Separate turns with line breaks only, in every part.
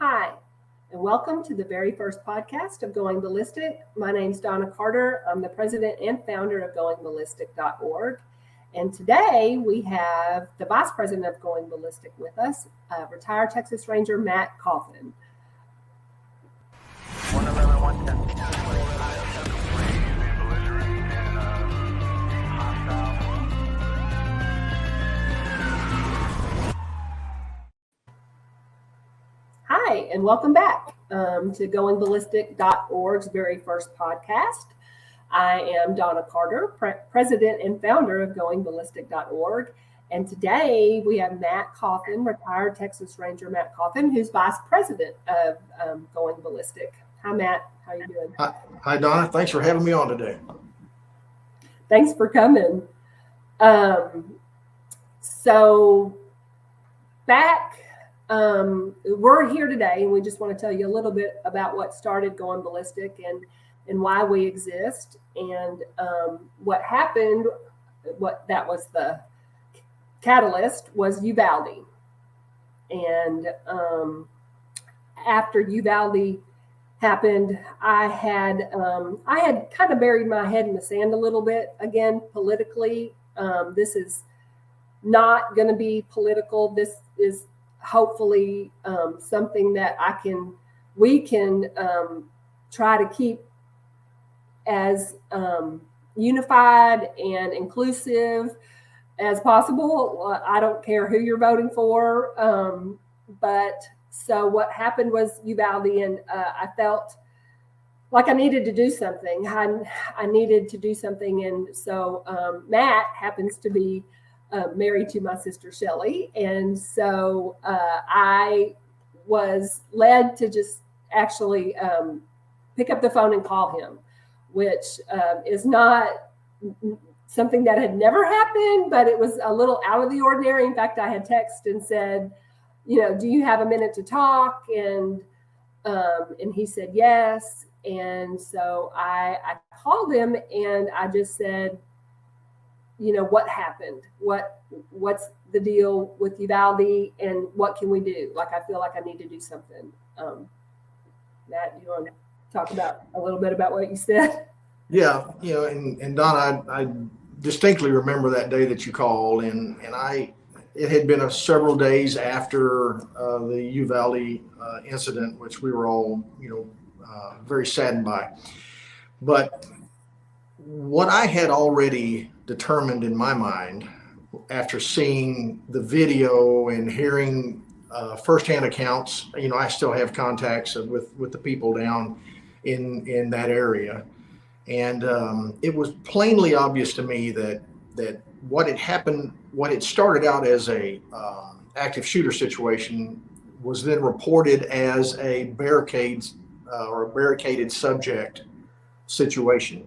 Hi, and welcome to the very first podcast of Going Ballistic. My name's Donna Carter. I'm the president and founder of GoingBallistic.org. And today we have the vice president of Going Ballistic with us, retired Texas Ranger Matt Coffin.
111, 110.
Hi, and welcome back to GoingBallistic.org's very first podcast. I am Donna Carter, president and founder of GoingBallistic.org. And today we have Matt Coffin, retired Texas Ranger Matt Coffin, who's vice president of Going Ballistic. Hi, Matt. How are you doing?
Hi, Donna. Thanks for having me on today.
Thanks for coming. So we're here today, and we just want to tell you a little bit about what started Going Ballistic and why we exist, and what happened. What that was the catalyst was Uvalde, and after Uvalde happened, I had kind of buried my head in the sand a little bit again politically. This is not going to be political. This is hopefully something that we can try to keep as unified and inclusive as possible. I don't care who you're voting for, but so what happened was Uvalde, and I felt like I needed to do something. I needed to do something, and so Matt happens to be married to my sister Shelly, and so I was led to just actually pick up the phone and call him, which is not something that had never happened, but it was a little out of the ordinary. In fact, I had texted and said, do you have a minute to talk? And he said yes. And so I called him and I just said, what happened? What's the deal with Uvalde, and what can we do? Like, I feel like I need to do something. Matt, you want to talk about a little bit about what you said?
Yeah, and Donna, I distinctly remember that day that you called, and it had been several days after the Uvalde incident, which we were all, very saddened by. But what I had already determined in my mind, after seeing the video and hearing firsthand accounts, I still have contacts with the people down in that area, and it was plainly obvious to me that what had happened, what had started out as a active shooter situation, was then reported as a barricaded subject situation.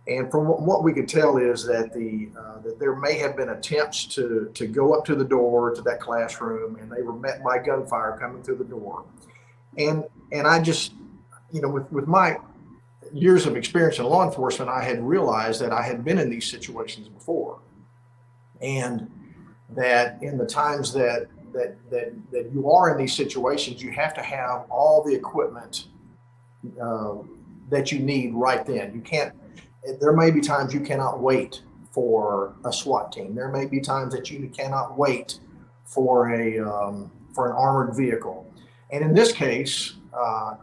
And from what we could tell is that that there may have been attempts to go up to the door to that classroom, and they were met by gunfire coming through the door. And I just, with my years of experience in law enforcement, I had realized that I had been in these situations before, and that in the times that you are in these situations, you have to have all the equipment that you need right then. You can't. There may be times you cannot wait for a SWAT team. There may be times that you cannot wait for an armored vehicle. And in this case,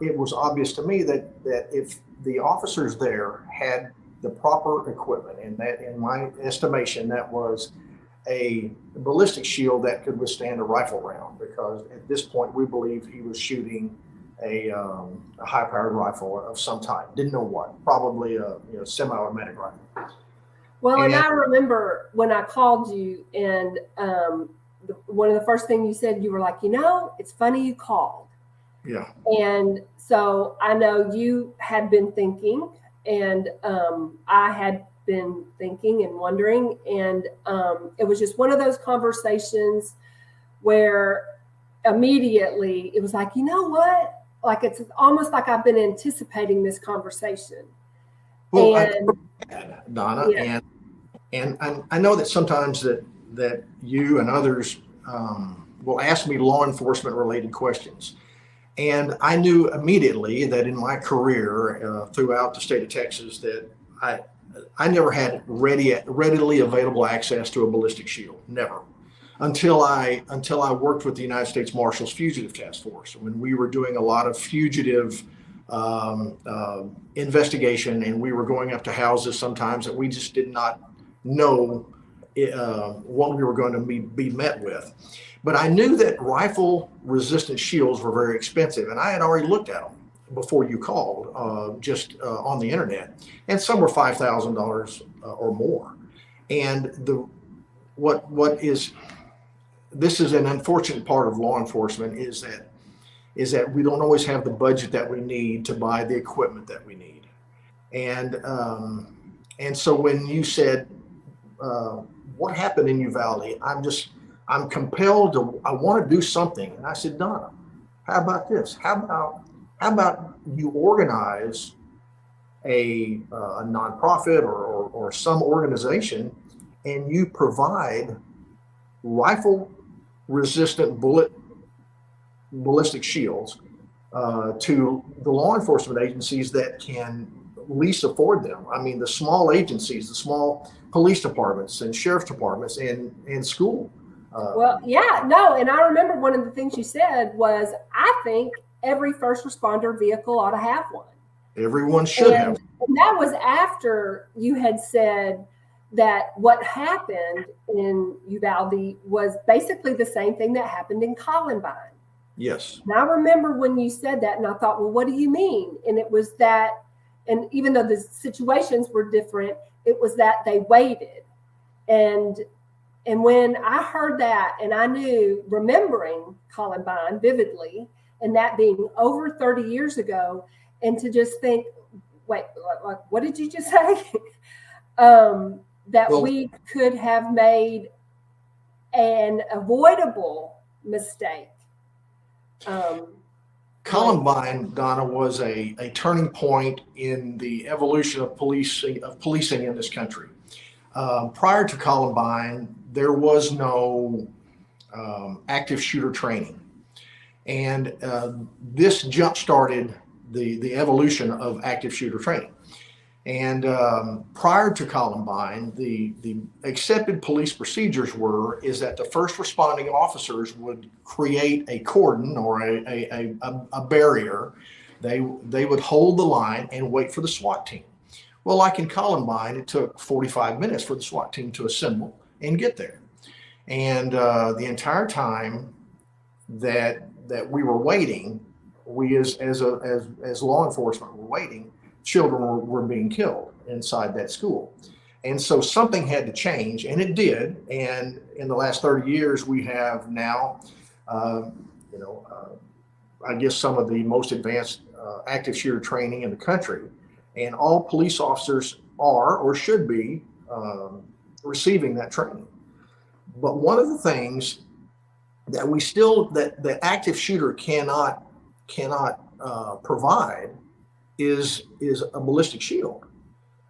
it was obvious to me that if the officers there had the proper equipment, and that, in my estimation, that was a ballistic shield that could withstand a rifle round, because at this point we believe he was shooting a high-powered rifle of some type. Didn't know what. Probably a semi-automatic rifle.
Well, and I remember when I called you, and one of the first things you said, you were like, it's funny you called.
Yeah.
And so I know you had been thinking, and I had been thinking and wondering, and it was just one of those conversations where immediately it was like, what? Like, it's almost like I've been anticipating this conversation.
Well, Donna, yeah. and I know that sometimes that you and others will ask me law enforcement related questions. And I knew immediately that in my career throughout the state of Texas that I never had readily available access to a ballistic shield, never, until I worked with the United States Marshals Fugitive Task Force when we were doing a lot of fugitive investigation, and we were going up to houses sometimes that we just did not know what we were going to be met with. But I knew that rifle resistant shields were very expensive, and I had already looked at them before you called, just on the internet, and some were $5,000 or more. And what is this is an unfortunate part of law enforcement is that we don't always have the budget that we need to buy the equipment that we need. And so when you said what happened in Uvalde, I'm compelled to, I want to do something. And I said, Donna, how about this? How about you organize a nonprofit or some organization, and you provide rifle resistant ballistic shields to the law enforcement agencies that can least afford them. I mean, the small agencies, the small police departments and sheriff's departments and school.
Well, yeah, no. And I remember one of the things you said was, I think every first responder vehicle ought to have one.
Everyone should have.
And that was after you had said that what happened in Uvalde was basically the same thing that happened in Columbine.
Yes.
And I remember when you said that, and I thought, well, what do you mean? And it was that, and even though the situations were different, it was that they waited. And when I heard that, and I knew, remembering Columbine vividly, and that being over 30 years ago, and to just think, wait, what did you just say? We could have made an avoidable mistake.
Columbine, Donna, was a turning point in the evolution of policing in this country. Prior to Columbine, there was no active shooter training, and this jump-started the evolution of active shooter training. And prior to Columbine, the accepted police procedures is that the first responding officers would create a cordon or a barrier. They would hold the line and wait for the SWAT team. Well, like in Columbine, it took 45 minutes for the SWAT team to assemble and get there. And the entire time that we were waiting, we as law enforcement were waiting, children were being killed inside that school. And so something had to change, and it did. And in the last 30 years, we have now, I guess some of the most advanced active shooter training in the country. And all police officers are or should be receiving that training. But one of the things that that active shooter cannot provide is a ballistic shield.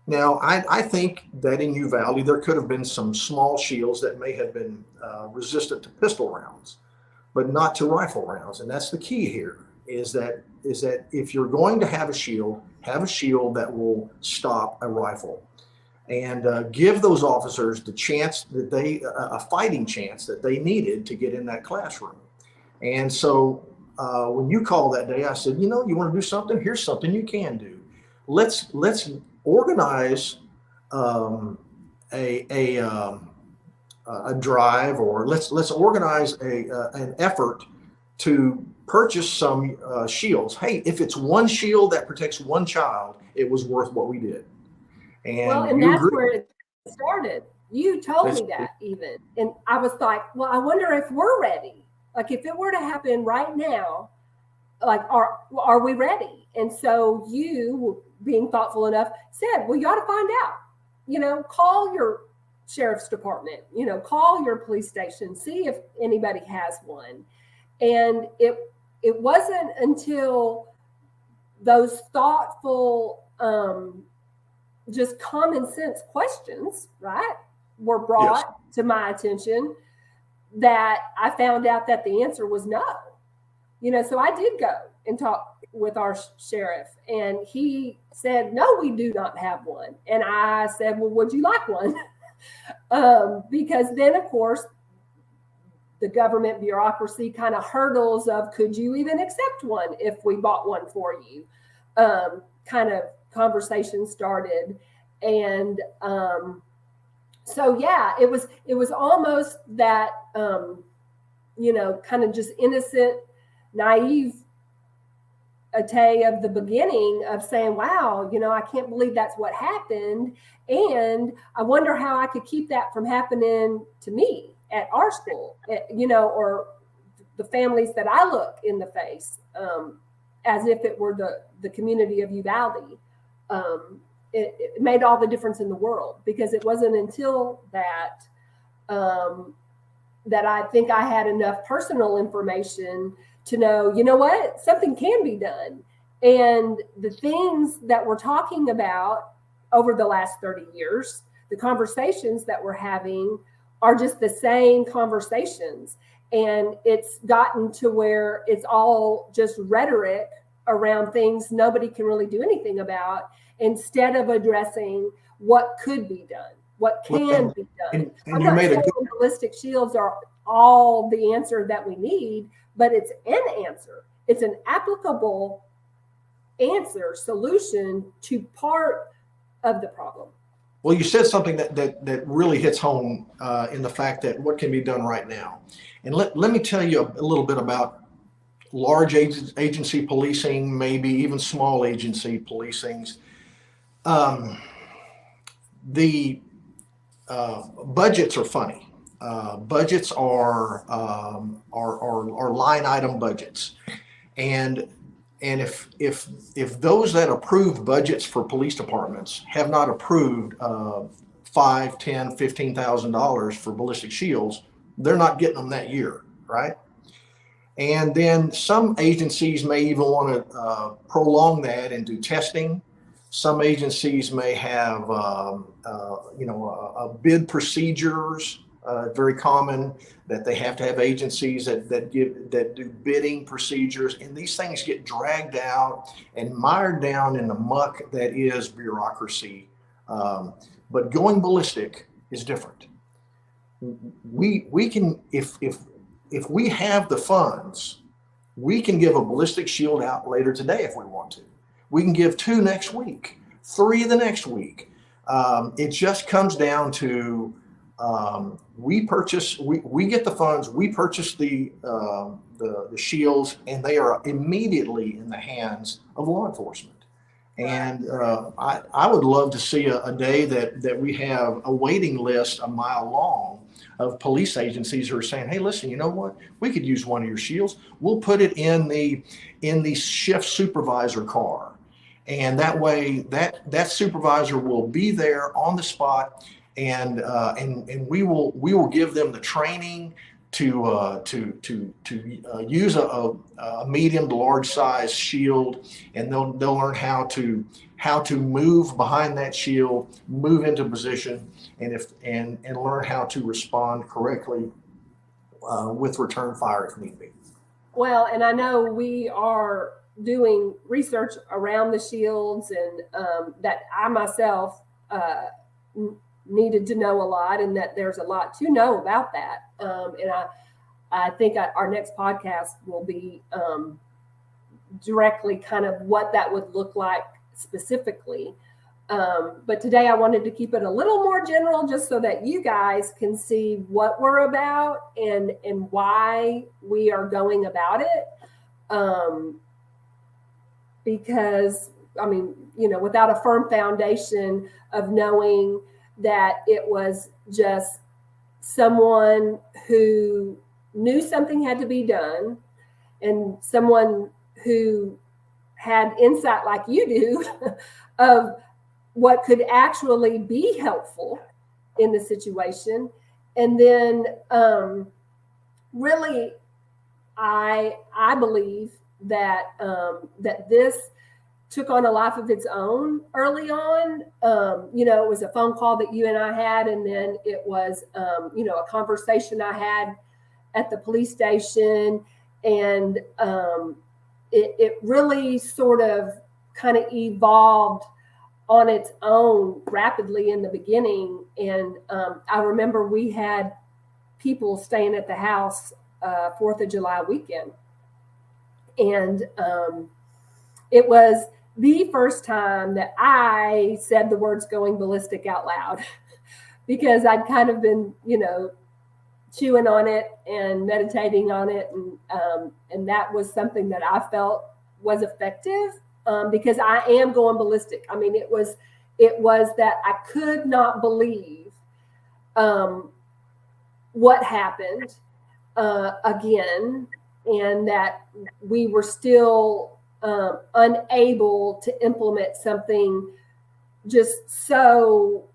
Now, I think that in Uvalde there could have been some small shields that may have been resistant to pistol rounds, but not to rifle rounds. And that's the key here. Is that if you're going to have a shield that will stop a rifle, and give those officers the chance that a fighting chance that they needed to get in that classroom. And so when you called that day, I said, you want to do something? Here's something you can do. Let's organize a drive, or let's organize an effort to purchase some shields. Hey, if it's one shield that protects one child, it was worth what we did.
And that's where it started. You told me that even. And I was like, well, I wonder if we're ready. Like, if it were to happen right now, like, are we ready? And so you, being thoughtful enough, said, well, you ought to find out. Call your sheriff's department, call your police station, see if anybody has one. And it wasn't until those thoughtful, just common sense questions, right, were brought to my attention that I found out that the answer was no. So I did go and talk with our sheriff, and he said, no, we do not have one. And I said, well, would you like one? Because then, of course, the government bureaucracy kind of hurdles of, could you even accept one if we bought one for you? Kind of conversation started. And so, yeah, it was almost that, kind of just innocent, naive of the beginning of saying, wow, I can't believe that's what happened. And I wonder how I could keep that from happening to me at our school, or the families that I look in the face, as if it were the community of Uvalde. It made all the difference in the world, because it wasn't until that that I think I had enough personal information to know, what, something can be done. And the things that we're talking about over the last 30 years, the conversations that we're having are just the same conversations. And it's gotten to where it's all just rhetoric around things nobody can really do anything about, instead of addressing what could be done, what can be done.
And you made a good
ballistic shields are all the answer that we need, but it's an answer. It's an applicable answer, solution to part of the problem.
Well, you said something that really hits home in the fact that what can be done right now. And let me tell you a little bit about large agency policing, maybe even small agency policings. The budgets are funny. Budgets are line item budgets, and if those that approve budgets for police departments have not approved $5,000, $10,000, $15,000 for ballistic shields, they're not getting them that year, right? And then some agencies may even want to prolong that and do testing. Some agencies may have, bid procedures. Very common that they have to have agencies that do bidding procedures, and these things get dragged out and mired down in the muck that is bureaucracy. But going ballistic is different. We can, if we have the funds, we can give a ballistic shield out later today if we want to. We can give 2 next week, 3 the next week. It just comes down to we get the funds, we purchase the shields, and they are immediately in the hands of law enforcement. And I would love to see a day that we have a waiting list a mile long of police agencies who are saying, hey, listen, you know what? We could use one of your shields. We'll put it in the shift supervisor car. And that way that supervisor will be there on the spot, and we will give them the training to use a medium to large size shield, and they'll learn how to move behind that shield, move into position, and learn how to respond correctly with return fire if need be.
Well, and I know we are doing research around the shields, and that I myself needed to know a lot, and that there's a lot to know about that. And I think our next podcast will be directly kind of what that would look like specifically. But today I wanted to keep it a little more general, just so that you guys can see what we're about and why we are going about it. Because, I mean, without a firm foundation of knowing that it was just someone who knew something had to be done, and someone who had insight like you do of what could actually be helpful in the situation. And then really, I believe that that this took on a life of its own early on. It was a phone call that you and I had, and then it was, a conversation I had at the police station. And it really sort of kind of evolved on its own rapidly in the beginning. And I remember we had people staying at the house 4th of July weekend. And it was the first time that I said the words going ballistic out loud because I'd kind of been, chewing on it and meditating on it. And that was something that I felt was effective because I am going ballistic. I mean, it was that I could not believe what happened again, and that we were still unable to implement something just so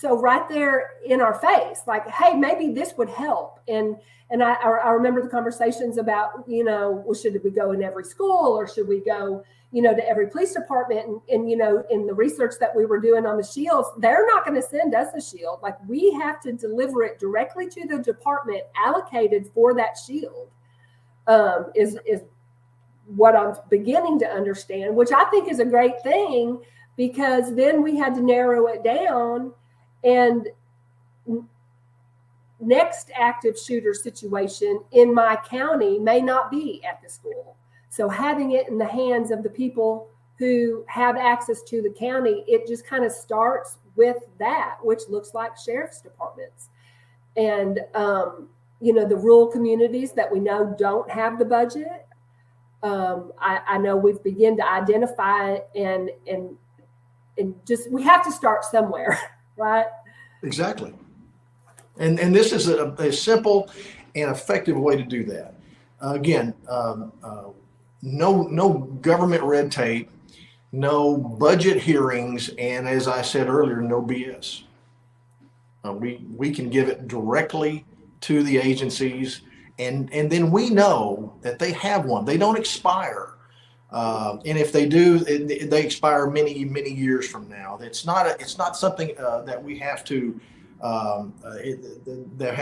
right there in our face, like, hey, maybe this would help. And I remember the conversations about, well, should we go in every school, or should we go, to every police department? And in the research that we were doing on the shields, they're not going to send us a shield. Like, we have to deliver it directly to the department allocated for that shield, is what I'm beginning to understand, which I think is a great thing, because then we had to narrow it down, and next active shooter situation in my county may not be at the school. So having it in the hands of the people who have access to the county, it just kind of starts with that, which looks like sheriff's departments. And, the rural communities that we know don't have the budget. I know we've begun to identify and just, we have to start somewhere, right?
Exactly. And this is a simple and effective way to do that. Again, no government red tape, no budget hearings, and as I said earlier, no BS. We can give it directly to the agencies, and then we know that they have one. They don't expire. And if they do, they expire many years from now. It's not something that we have to have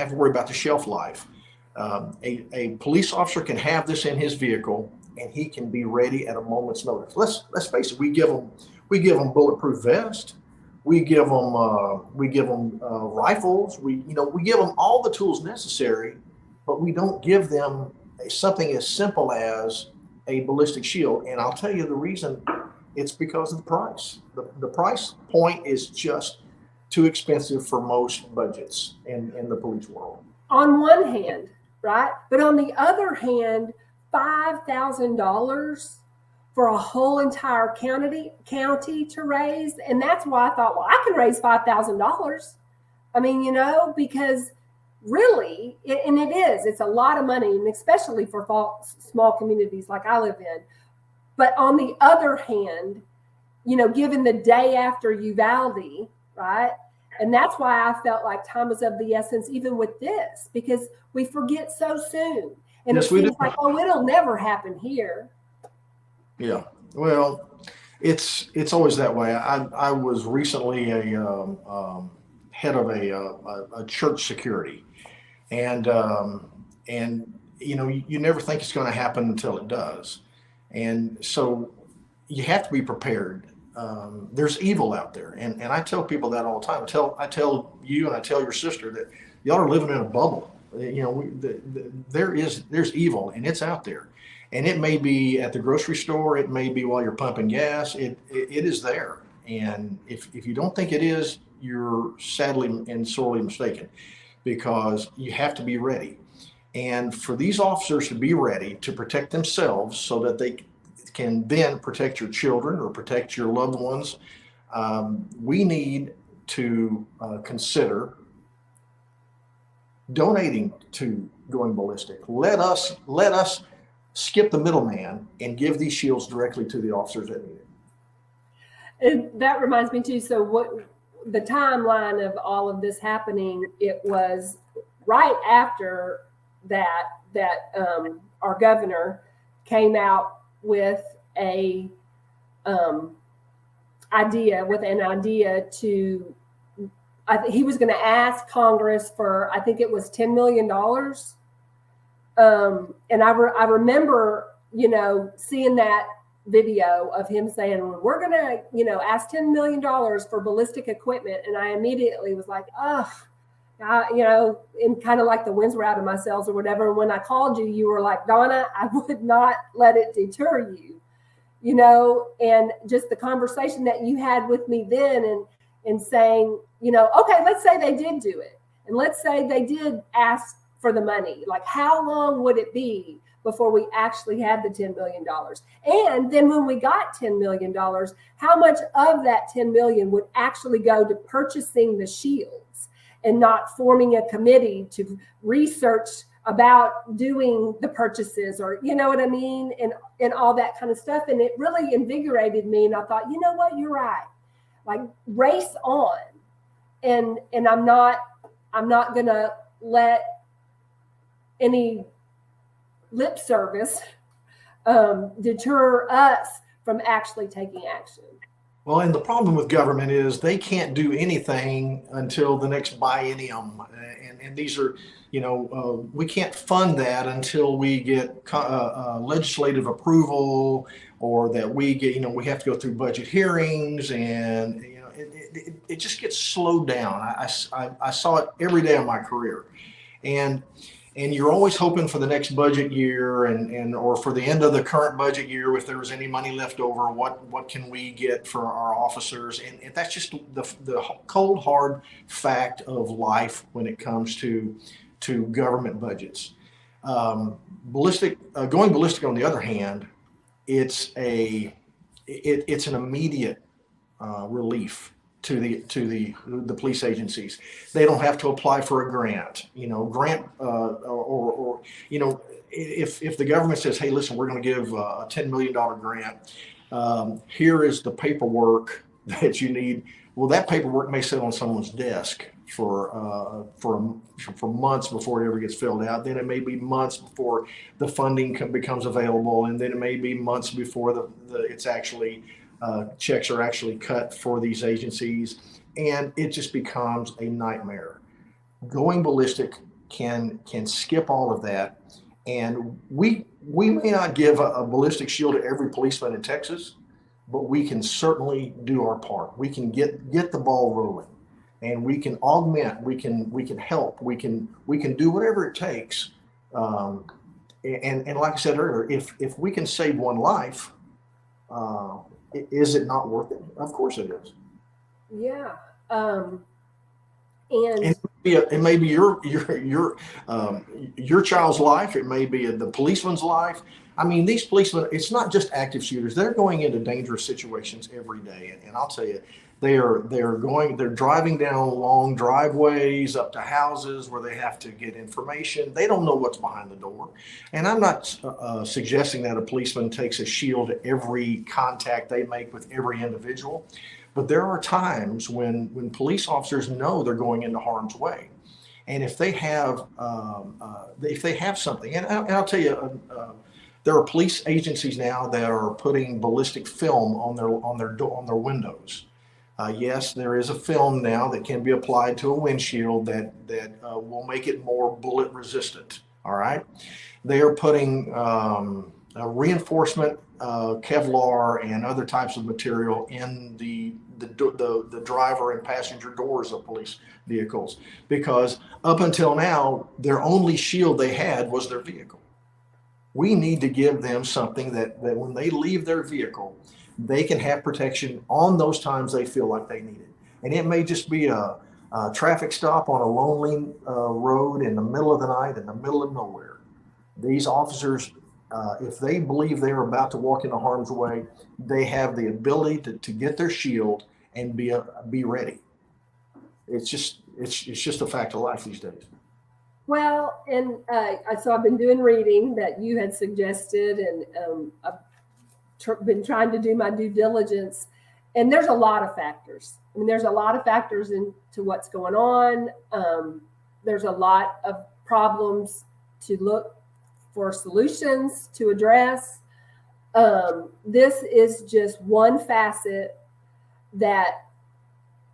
to worry about the shelf life. A police officer can have this in his vehicle, and he can be ready at a moment's notice. Let's face it. We give them bulletproof vests. We give them rifles. We give them all the tools necessary, but we don't give them something as simple as a ballistic shield. And I'll tell you the reason. It's because of the price. The price point is just too expensive for most budgets in the police world.
On one hand, right? But on the other hand, $5,000 for a whole entire county to raise. And that's why I thought, well, I can raise $5,000. I mean, because really, it's a lot of money, and especially for small communities like I live in. But on the other hand, given the day after Uvalde, right? And that's why I felt like time was of the essence, even with this, because we forget so soon. And yes, it seems like, oh, it'll never happen here.
Yeah. Well, it's always that way. I was recently a head of a church security, and you never think it's going to happen until it does, and so you have to be prepared. There's evil out there, and I tell people that all the time. I tell you, and I tell your sister, that y'all are living in a bubble. There's evil, and it's out there, and it may be at the grocery store, it may be while you're pumping gas. It is there, and if you don't think it is, you're sadly and sorely mistaken, because you have to be ready. And for these officers to be ready to protect themselves so that they can then protect your children or protect your loved ones, we need to consider donating to Going Ballistic. Let us skip the middleman and give these shields directly to the officers that need it.
And that reminds me too. So what the timeline of all of this happening? It was right after that our governor came out with an idea to. He was going to ask Congress for, I think it was $10 million And I remember, seeing that video of him saying, we're going to, ask $10 million for ballistic equipment. And I immediately was like, oh, and kind of like the winds were out of my sails or whatever. And when I called you, you were like, Donna, I would not let it deter you, and just the conversation that you had with me then and saying, okay, let's say they did do it. And let's say they did ask for the money. Like, how long would it be before we actually had the $10 million? And then when we got $10 million, how much of that 10 million would actually go to purchasing the shields and not forming a committee to research about doing the purchases, or you know what I mean, and all that kind of stuff. And it really invigorated me. And I thought, you know what, you're right. Like, race on. And I'm not gonna let any lip service deter us from actually taking action.
Well, and the problem with government is they can't do anything until the next biennium. And these are, we can't fund that until we get legislative approval, or that we get, we have to go through budget hearings, and, it just gets slowed down. I saw it every day of my career. And you're always hoping for the next budget year, or for the end of the current budget year, if there was any money left over, what can we get for our officers? And that's just the cold hard fact of life when it comes to government budgets. Going ballistic, on the other hand, it's an immediate relief to the police agencies. They don't have to apply for a grant, or if the government says, hey, listen, we're going to give a $10 million grant, here is the paperwork that you need. Well, that paperwork may sit on someone's desk for months before it ever gets filled out. Then it may be months before the funding becomes available, and then it may be months before it's actually checks are actually cut for these agencies, and it just becomes a nightmare. Going ballistic can skip all of that, and we may not give a ballistic shield to every policeman in Texas, but we can certainly do our part. We can get the ball rolling, and we can augment. We can help. We can do whatever it takes. And like I said earlier, if we can save one life, is it not worth it? Of course it is.
Yeah.
And it may be your child's life. It may be the policeman's life. I mean, these policemen, it's not just active shooters. They're going into dangerous situations every day. And I'll tell you, they're driving down long driveways up to houses where they have to get information. They don't know what's behind the door. And I'm not suggesting that a policeman takes a shield to every contact they make with every individual, but there are times when police officers know they're going into harm's way. And if they have something, and I'll tell you, there are police agencies now that are putting ballistic film on their windows. Yes, there is a film now that can be applied to a windshield that will make it more bullet resistant. All right, they are putting reinforcement Kevlar and other types of material in the driver and passenger doors of police vehicles, because up until now their only shield they had was their vehicle. We need to give them something that when they leave their vehicle, they can have protection on those times they feel like they need it. And it may just be a traffic stop on a lonely road in the middle of the night, in the middle of nowhere. These officers, if they believe they're about to walk into harm's way, they have the ability to get their shield and be ready. It's just a fact of life these days.
Well, and so I've been doing reading that you had suggested, and I've been trying to do my due diligence, and there's a lot of factors. I mean, there's a lot of factors into what's going on. There's a lot of problems to look for solutions to address. This is just one facet that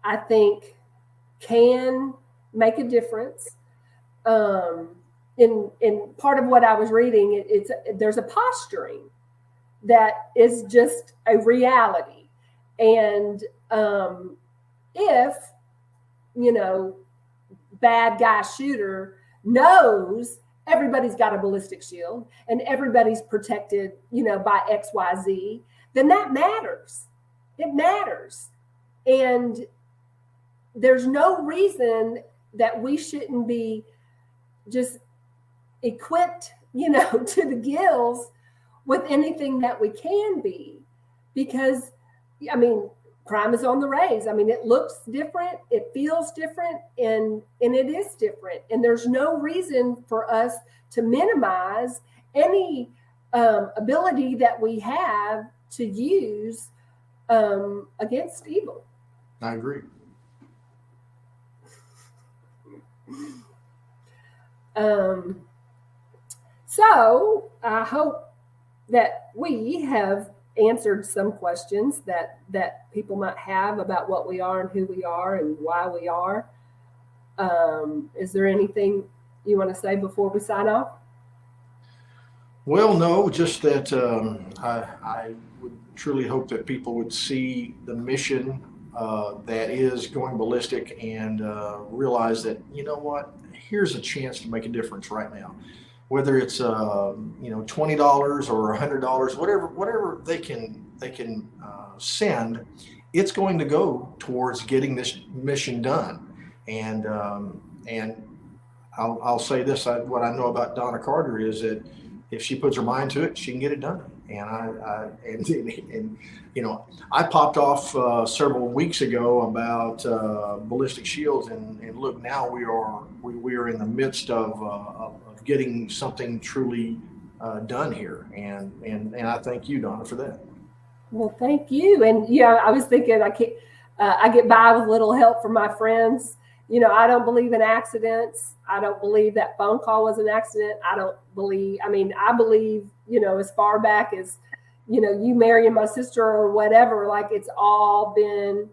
I think can make a difference. in part of what I was reading, there's a posturing that is just a reality. And if, bad guy shooter knows everybody's got a ballistic shield and everybody's protected, by XYZ, then that matters. It matters. And there's no reason that we shouldn't be just equipped, to the gills with anything that we can be, because, crime is on the rise. It looks different, it feels different, and it is different. And there's no reason for us to minimize any ability that we have to use against evil.
I agree.
So I hope that we have answered some questions that people might have about what we are and who we are and why we are. Is there anything you want to say before we sign off?
Well, no, just that I would truly hope that people would see the mission that is going ballistic and realize that, what, here's a chance to make a difference right now. Whether it's $20 or $100, whatever they can send, it's going to go towards getting this mission done. And I'll say this: what I know about Donna Carter is that if she puts her mind to it, she can get it done. And I popped off several weeks ago about ballistic shields, and look, now we are in the midst of getting something truly done here, and I thank you, Donna, for that.
Well, thank you. And I was thinking I get by with little help from my friends. I don't believe in accidents. I don't believe that phone call was an accident. I believe, as far back as, you marrying my sister or whatever, like it's all been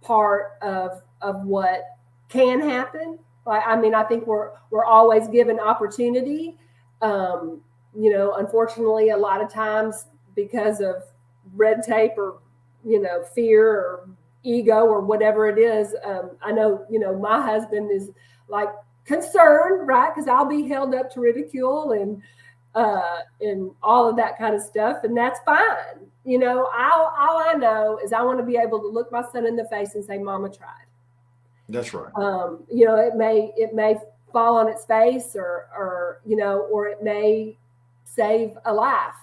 part of what can happen. I think we're always given opportunity. Unfortunately, a lot of times because of red tape or, fear or ego or whatever it is. I know, my husband is like concerned, right? Because I'll be held up to ridicule and all of that kind of stuff. And that's fine. All I know is I want to be able to look my son in the face and say, Mama tried.
That's right.
It may fall on its face or it may save a life.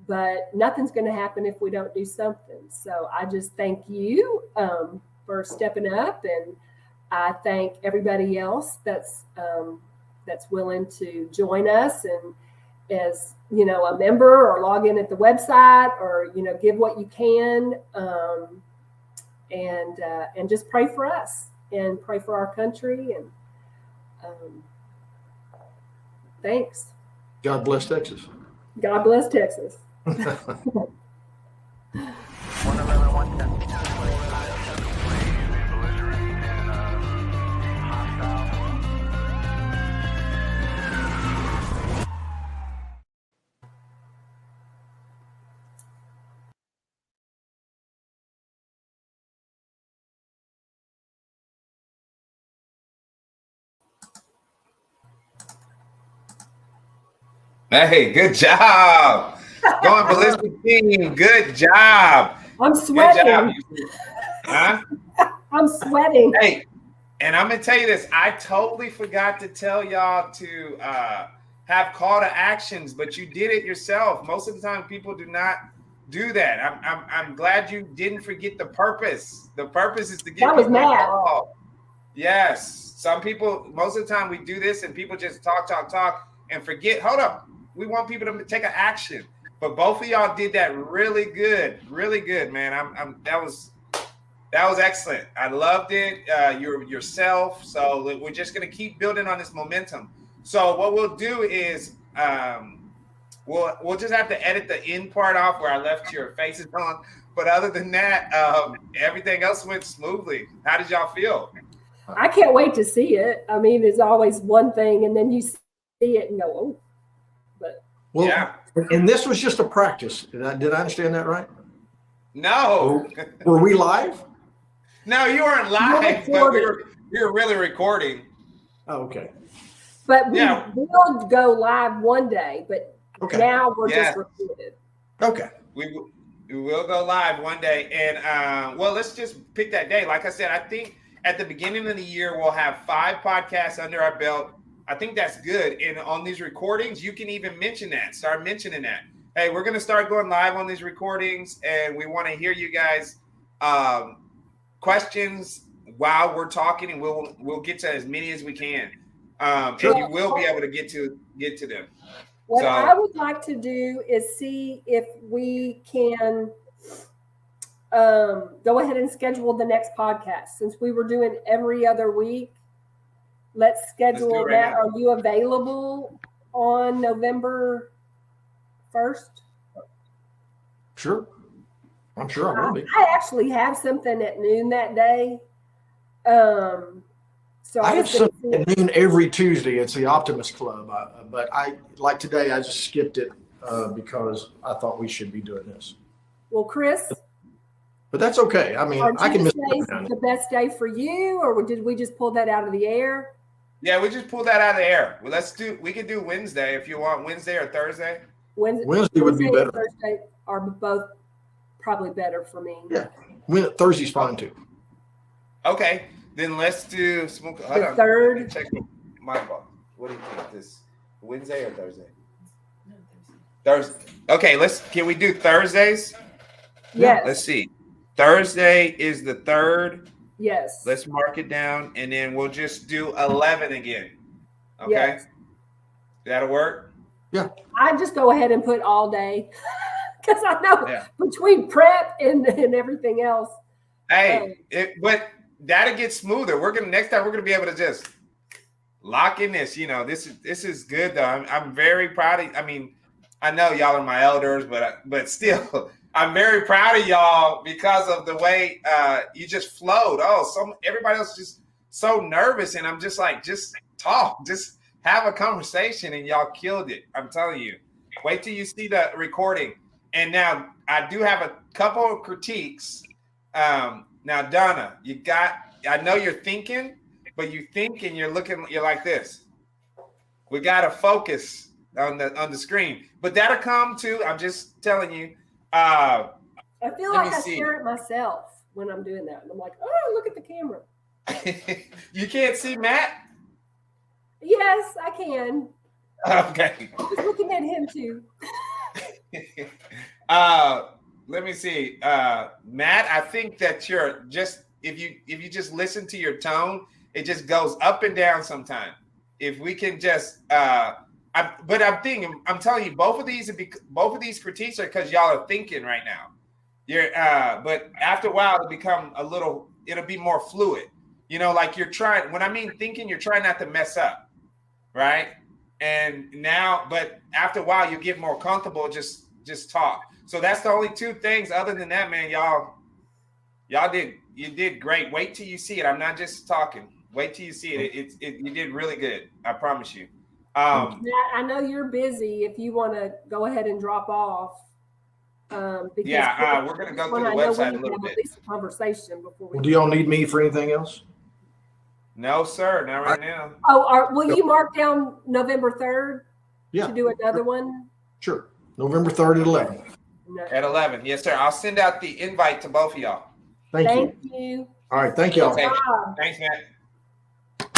But nothing's going to happen if we don't do something. So I just thank you for stepping up, and I thank everybody else that's willing to join us and as a member or log in at the website or give what you can, and just pray for us and pray for our country, and thanks.
God bless Texas.
God bless Texas.
Hey, good job. Going ballistic team. Good job.
I'm sweating.
Good job. Huh?
I'm sweating.
Hey, and I'm going to tell you this. I totally forgot to tell y'all to have call to actions, but you did it yourself. Most of the time, people do not do that. I'm glad you didn't forget the purpose. The purpose is to get people involved. Yes. Some people, most of the time we do this and people just talk and forget. Hold up. We want people to take an action. But both of y'all did that really good, man. That was excellent. I loved it. You're yourself. So we're just gonna keep building on this momentum. So what we'll do is we'll just have to edit the end part off where I left your faces on. But other than that, everything else went smoothly. How did y'all feel?
I can't wait to see it. I mean, it's always one thing, and then you see it and go, oh. But
Well,
Yeah.
and this was just a practice. Did I understand that right?
No.
Were we live?
No, you weren't live, but we were really recording.
Oh, okay.
but we
Yeah.
will go live one day. But
Okay.
now we're
Yeah.
just recorded.
Okay.
We will go live one day, and well, let's just pick that day. Like I said, I think at the beginning of the year we'll have 5 podcasts under our belt. I think that's good. And on these recordings, you can even mention that. Start mentioning that. Hey, we're going to start going live on these recordings, and we want to hear you guys questions while we're talking, and we'll get to as many as we can. And you will be able to get to them.
What I would like to do is see if we can go ahead and schedule the next podcast. Since we were doing every other week, let's schedule that. Are you available on November 1st?
Sure. I'm sure I will be.
I actually have something at noon that day. So
I have something at noon every Tuesday. It's the Optimist Club. But like today, I just skipped it because I thought we should be doing this.
Well, Chris.
But that's okay. I mean, I can miss it.
The best day for you, or did we just pull that out of the air?
Yeah, we just pulled that out of the air. Well, we could do Wednesday if you want, Wednesday or Thursday.
Wednesday would be better.
Thursday are both probably better for me.
Yeah, Thursday's fine too.
Okay, then let's do smoke. Hold on.
Third.
Check my book. What do you think? This Wednesday or Thursday? Thursday. Okay, can we do Thursdays?
Yes.
Let's see. Thursday is the 3rd.
Yes.
Let's mark it down, and then we'll just do 11 again. Okay.
Yes.
That'll work.
Yeah.
I just go ahead and put all day because I know between prep and everything else.
Hey, but that'll get smoother. Next time we're gonna be able to just lock in this. You know, this is good though. I'm very proud of. I mean, I know y'all are my elders, but still, I'm very proud of y'all because of the way you just flowed. Everybody else is just so nervous, and I'm just like, just talk, just have a conversation, and y'all killed it. I'm telling you. Wait till you see the recording. And now I do have a couple of critiques. Now, Donna, I know you're thinking, but you think and you're like this. We got to focus on the screen, but that'll come too. I'm just telling you.
I feel like I stare at myself when I'm doing that. And I'm like, oh, look at the camera.
You can't see Matt?
Yes, I can.
Okay.
I was looking at him too.
Let me see. Matt, I think that you're just if you just listen to your tone, it just goes up and down sometimes. If we can just I'm telling you, both of these critiques are because y'all are thinking right now. But after a while it'll be more fluid. You know, like you're trying, when I mean thinking, you're trying not to mess up. Right. And now, but after a while you get more comfortable, just talk. So that's the only 2 things. Other than that, man, you did great. Wait till you see it. I'm not just talking. Wait till you see it. You did really good. I promise you.
Matt, I know you're busy. If you want to go ahead and drop off.
We're going to go through the website a little bit.
At least a conversation before we.
Do y'all need me for anything else?
No, sir. Not right now.
Oh, will you mark down November 3rd?
Yeah.
To do another one?
Sure. November 3rd at 11.
No.
At 11. Yes, sir. I'll send out the invite to both of y'all.
Thank you. All right. Thank y'all.
Okay. Thanks, Matt.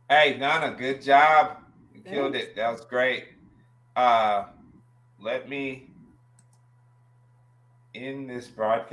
Hey, Donna, good job. You killed it. That was great. Let me end this broadcast.